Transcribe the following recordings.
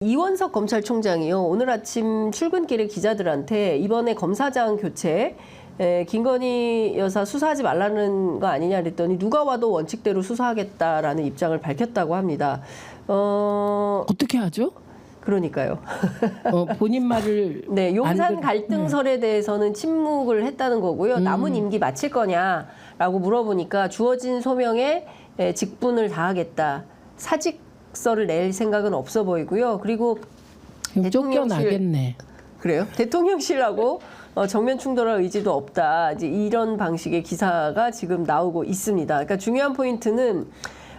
이원석 검찰총장이요. 오늘 아침 출근길에 기자들한테 이번에 검사장 교체 김건희 여사 수사하지 말라는 거 아니냐 그랬더니 누가 와도 원칙대로 수사하겠다라는 입장을 밝혔다고 합니다. 어떻게 하죠? 그러니까요. 본인 말을 네, 용산 갈등설에 대해서는 침묵을 했다는 거고요. 남은 임기 마칠 거냐라고 물어보니까 주어진 소명에 직분을 다하겠다. 사직서를 낼 생각은 없어 보이고요. 그리고 쫓겨나겠네. 그래요? 대통령실하고 정면 충돌할 의지도 없다. 이제 이런 방식의 기사가 지금 나오고 있습니다. 그러니까 중요한 포인트는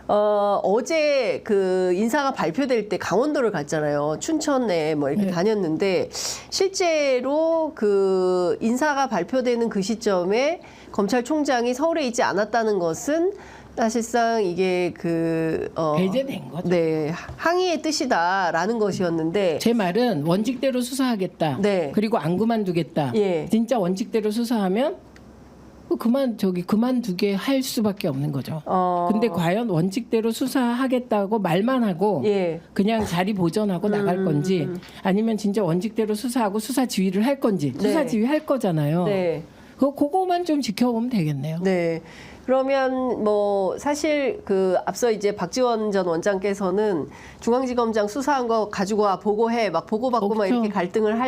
어제 그 인사가 발표될 때 강원도를 갔잖아요. 춘천에 뭐 이렇게 다녔는데 실제로 그 인사가 발표되는 그 시점에 검찰총장이 서울에 있지 않았다는 것은 사실상 이게 배제된 거죠. 네, 항의의 뜻이다라는 것이었는데 제 말은 원칙대로 수사하겠다. 네. 그리고 안 그만두겠다. 예. 진짜 원칙대로 수사하면 그만두게 할 수밖에 없는 거죠. 근데 과연 원칙대로 수사하겠다고 말만 하고 예. 그냥 자리 보전하고 나갈 건지 아니면 진짜 원칙대로 수사하고 수사 지휘를 할 건지 수사 지휘할 거잖아요. 네. 그거만 좀 지켜보면 되겠네요. 네. 그러면 뭐 사실 그 앞서 이제 박지원 전 원장께서는 중앙지검장 수사한 거 가지고 와 보고해 막 보고받고 막 이렇게 갈등을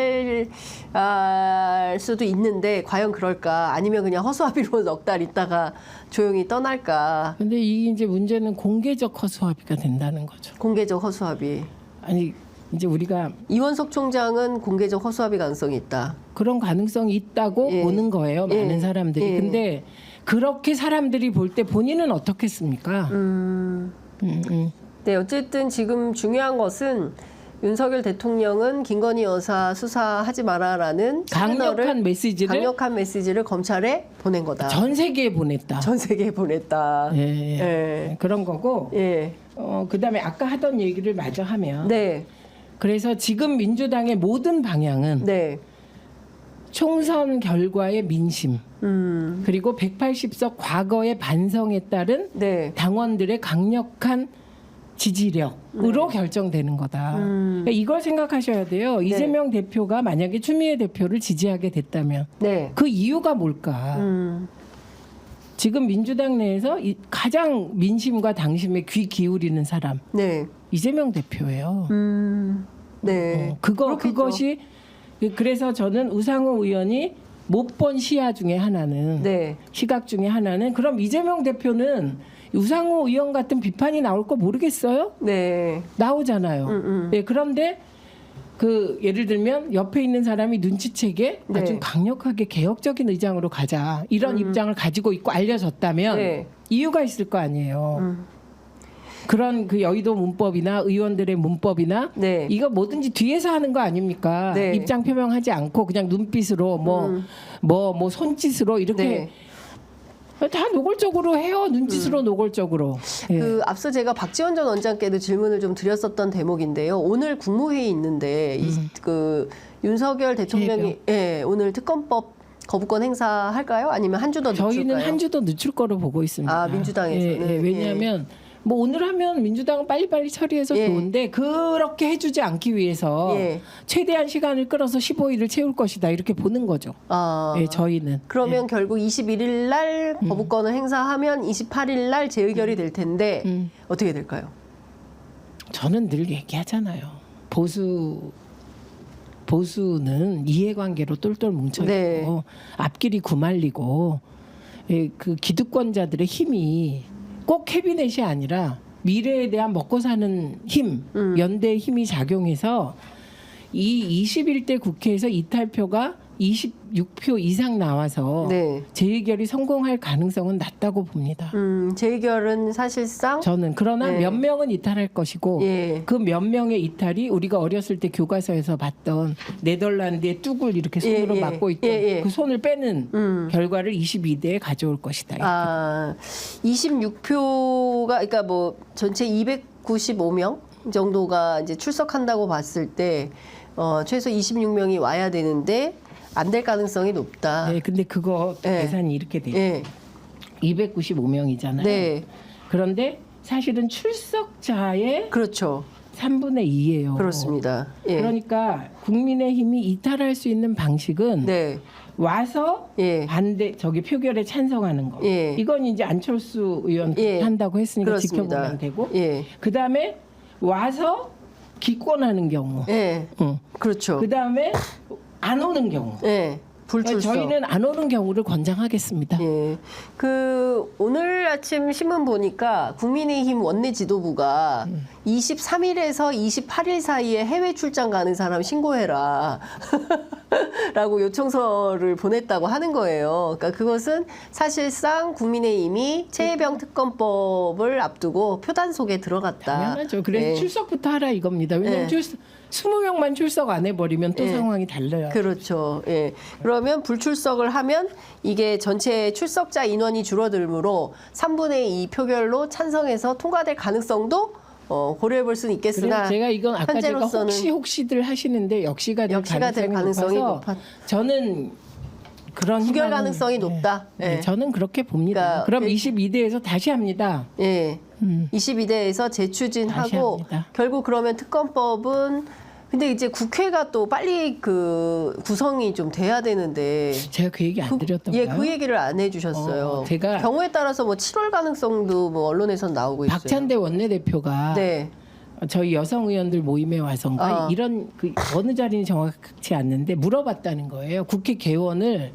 할 수도 있는데 과연 그럴까? 아니면 그냥 허수아비로 넉 달 있다가 조용히 떠날까? 근데 이게 이제 문제는 공개적 허수아비가 된다는 거죠. 공개적 허수아비. 아니 이제 우리가 이원석 총장은 공개적 허수아비 가능성이 있다. 그런 가능성이 있다고 보는 거예요. 많은 사람들이. 근데 그렇게 사람들이 볼 때 본인은 어떻겠습니까? 네, 어쨌든 지금 중요한 것은 윤석열 대통령은 김건희 여사 수사하지 마라라는 강력한 메시지를 검찰에 보낸 거다. 전 세계에 보냈다. 전 세계에 보냈다. 예. 그런 거고. 예. 그다음에 아까 하던 얘기를 마저 하면. 네. 그래서 지금 민주당의 모든 방향은 네. 총선 결과의 민심 그리고 180석 과거의 반성에 따른 당원들의 강력한 지지력으로 결정되는 거다. 그러니까 이걸 생각하셔야 돼요. 이재명 대표가 만약에 추미애 대표를 지지하게 됐다면 그 이유가 뭘까? 지금 민주당 내에서 가장 민심과 당심에 귀 기울이는 사람 이재명 대표예요. 네. 그것이 그래서 저는 우상호 의원이 못 본 시야 중에 하나는 시각 중에 하나는 그럼 이재명 대표는 우상호 의원 같은 비판이 나올 거 모르겠어요? 나오잖아요. 그런데 그 예를 들면 옆에 있는 사람이 눈치채게 아주 강력하게 개혁적인 의장으로 가자 이런 입장을 가지고 있고 알려졌다면 이유가 있을 거 아니에요. 그런 그 여의도 문법이나 의원들의 문법이나 이거 뭐든지 뒤에서 하는 거 아닙니까? 입장 표명하지 않고 그냥 눈빛으로 뭐 손짓으로 이렇게 다 노골적으로 해요. 눈짓으로 노골적으로. 그 앞서 제가 박지원 전 원장께도 질문을 좀 드렸었던 대목인데요. 오늘 국무회의 있는데 그 윤석열 대통령이 오늘 특검법 거부권 행사할까요? 아니면 한 주 더 늦출까요? 저희는 한 주 더 늦출 거로 보고 있습니다. 아, 민주당에서는. 왜냐하면 뭐 오늘 하면 민주당은 빨리빨리 처리해서 좋은데 그렇게 해주지 않기 위해서 최대한 시간을 끌어서 15일을 채울 것이다 이렇게 보는 거죠. 저희는. 그러면 결국 21일 날 거부권을 행사하면 28일 날 재의결이 될 텐데 어떻게 될까요? 저는 늘 얘기하잖아요. 보수는 이해관계로 똘똘 뭉쳐있고 앞길이 구말리고 그 기득권자들의 힘이 꼭 캐비넷이 아니라 미래에 대한 먹고 사는 힘, 연대의 힘이 작용해서 이 21대 국회에서 이탈표가 26표 이상 나와서 재의결이 성공할 가능성은 낮다고 봅니다. 재의결은 사실상 저는 그러나 몇 명은 이탈할 것이고 그 몇 명의 이탈이 우리가 어렸을 때 교과서에서 봤던 네덜란드의 뚝을 이렇게 손으로 막고 있던 그 손을 빼는 결과를 22대에 가져올 것이다. 26표가 그러니까 뭐 전체 295명 정도가 이제 출석한다고 봤을 때 최소 26명이 와야 되는데 안 될 가능성이 높다. 근데 그거 계산이 이렇게 돼요. 295명이잖아요. 그런데 사실은 출석자의 3분의 2예요. 그렇습니다. 예. 그러니까 국민의힘이 이탈할 수 있는 방식은 네. 와서 예. 반대 저기 표결에 찬성하는 거. 예. 이건 이제 안철수 의원 예. 한다고 했으니까 그렇습니다. 지켜보면 되고. 예. 그다음에 와서 기권하는 경우. 예. 응. 그렇죠. 그다음에 안 오는 경우. 예. 불출석. 저희는 안 오는 경우를 권장하겠습니다. 예. 그 오늘 아침 신문 보니까 국민의힘 원내 지도부가 23일에서 28일 사이에 해외 출장 가는 사람 신고해라. 라고 요청서를 보냈다고 하는 거예요. 그러니까 그것은 사실상 국민의힘이 최혜병 특검법을 앞두고 표단 속에 들어갔다. 당연하죠. 그래서 예. 출석부터 하라 이겁니다. 왜냐하면 예. 20명만 출석 안 해버리면 또 예. 상황이 달라요. 그렇죠. 예. 그러면 불출석을 하면 이게 전체 출석자 인원이 줄어들므로 3분의 2 표결로 찬성해서 통과될 가능성도 고려해 볼 수는 있겠으나 그래서 제가 이건 아까 제가 현재로서는 혹시들 하시는데 역시가 될 가능성이 높아서 저는 그런 부결 희망은- 가능성이 높다. 네, 예. 저는 그렇게 봅니다. 그러니까 그럼 22대에서 다시 합니다. 예. 음. 22대에서 다시 재추진하고 합니다. 결국 그러면 특검법은 근데 이제 국회가 또 빨리 그 구성이 좀 돼야 되는데 제가 그 얘기 안 드렸던가요? 예, 그 얘기를 안 해주셨어요. 제가 경우에 따라서 뭐 7월 가능성도 뭐 언론에선 나오고 있어요. 박찬대 원내대표가 네. 저희 여성 의원들 모임에 와서인가 이런 그 어느 자리는 정확치 않는데 물어봤다는 거예요. 국회 개원을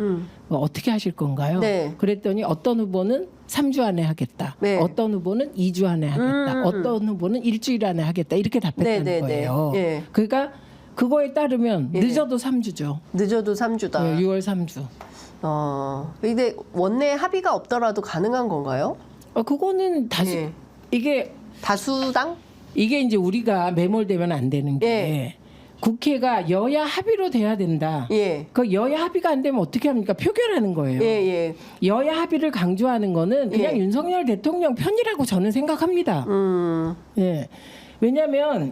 뭐 어떻게 하실 건가요? 네. 그랬더니 어떤 후보는 3주 안에 하겠다. 네. 어떤 후보는 2주 안에 하겠다. 어떤 후보는 일주일 안에 하겠다. 이렇게 답했다는 네, 네, 거예요. 네. 예. 그러니까 그거에 따르면 예. 늦어도 3주죠. 늦어도 3주다. 6월 3주. 근데 원내 합의가 없더라도 가능한 건가요? 그거는 다시 예. 이게 다수당? 이제 우리가 매몰되면 안 되는 게 예. 국회가 여야 합의로 돼야 된다. 예. 그 여야 합의가 안 되면 어떻게 합니까? 표결하는 거예요. 예, 예. 여야 합의를 강조하는 거는 그냥 예. 윤석열 대통령 편이라고 저는 생각합니다. 예. 왜냐하면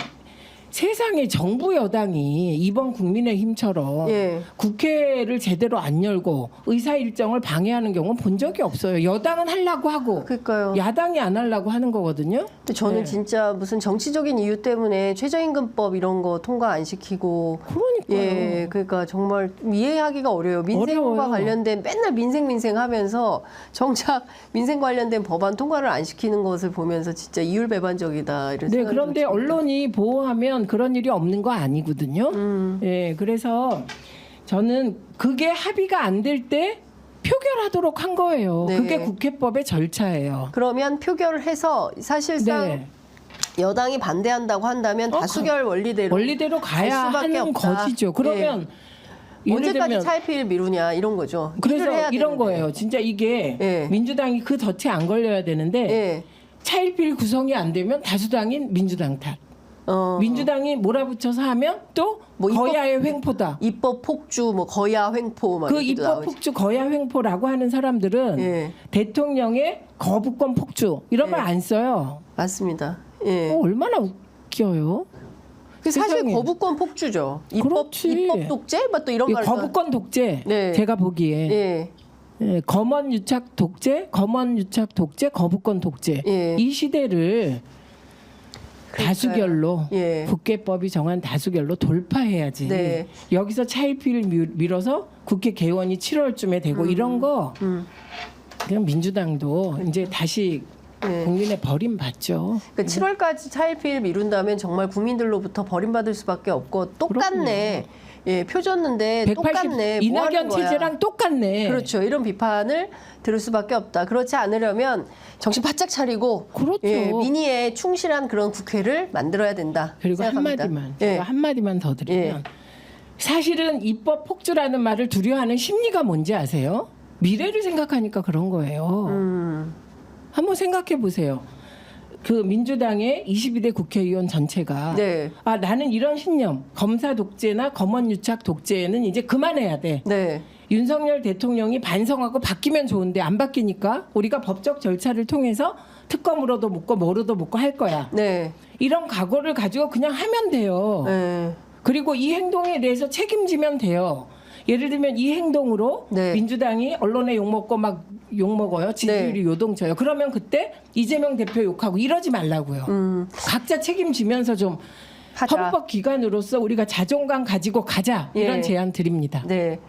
세상에 정부 여당이 이번 국민의힘처럼 예. 국회를 제대로 안 열고 의사 일정을 방해하는 경우는 본 적이 없어요. 여당은 하려고 하고 그러니까요. 야당이 안 하려고 하는 거거든요. 근데 저는 네. 진짜 무슨 정치적인 이유 때문에 최저임금법 이런 거 통과 안 시키고 그러니까요. 예, 그러니까 정말 이해하기가 어려워요. 민생과 어려워요. 관련된 맨날 민생 하면서 정작 민생 관련된 법안 통과를 안 시키는 것을 보면서 진짜 이율배반적이다 이런 네, 생각이 그런데 좀 듭니다. 언론이 보호하면 그런 일이 없는 거 아니거든요. 예, 그래서 저는 그게 합의가 안 될 때 표결하도록 한 거예요. 네. 그게 국회법의 절차예요. 그러면 표결을 해서 사실상 네. 여당이 반대한다고 한다면 다수결 원리대로 가야 수밖에 하는 없다. 것이죠. 그러면 예를 언제까지 들면 차일피일 미루냐 이런 거죠. 일을 그래서 해야 이런 되는데. 거예요. 진짜 이게 예. 민주당이 그 덫에 안 걸려야 되는데 예. 차일피일 구성이 안 되면 다수당인 민주당 탓. 어. 민주당이 몰아붙여서 하면 또 뭐 거야의 횡포다. 입법 폭주, 뭐 거야 횡포 막 그 이렇게도 입법 나오지. 폭주 거야 횡포라고 하는 사람들은 예. 대통령의 거부권 폭주 이런 걸 예. 안 써요. 맞습니다. 예. 얼마나 웃겨요. 그 사실 세상에. 거부권 폭주죠. 그렇지. 입법 독재, 뭐 또 이런 이 거. 거부권 독재 네. 제가 보기에 예. 예, 검언 유착 독재, 거부권 독재 예. 이 시대를 다수결로 예. 국회법이 정한 다수결로 돌파해야지. 네. 여기서 차일피일 밀어서 국회 개원이 7월쯤에 되고 이런 거 그냥 민주당도 이제 다시 예. 국민의 버림받죠. 그러니까 7월까지 차일피일 미룬다면 정말 국민들로부터 버림받을 수밖에 없고 똑같네. 예, 표줬는데 180 똑같네. 뭐 하는 이낙연 거야. 체제랑 똑같네. 그렇죠. 이런 비판을 들을 수밖에 없다. 그렇지 않으려면 정신 바짝 차리고 그렇죠. 예, 민의에 충실한 그런 국회를 만들어야 된다. 그리고 생각합니다. 한마디만 예. 제가 한마디만 더 드리면 예. 사실은 입법 폭주라는 말을 두려워하는 심리가 뭔지 아세요? 미래를 생각하니까 그런 거예요. 한번 생각해 보세요. 그 민주당의 22대 국회의원 전체가 네. 나는 이런 신념 검사 독재나 검언 유착 독재는 이제 그만해야 돼. 네. 윤석열 대통령이 반성하고 바뀌면 좋은데 안 바뀌니까 우리가 법적 절차를 통해서 특검으로도 묻고 뭐로도 묻고 할 거야. 네. 이런 각오를 가지고 그냥 하면 돼요. 네. 그리고 이 행동에 대해서 책임지면 돼요. 예를 들면 이 행동으로 네. 민주당이 언론에 욕먹고 막 욕먹어요. 지지율이 요동쳐요. 그러면 그때 이재명 대표 욕하고 이러지 말라고요. 각자 책임지면서 좀 하자. 헌법 기관으로서 우리가 자존감 가지고 가자 이런 예. 제안 드립니다. 네.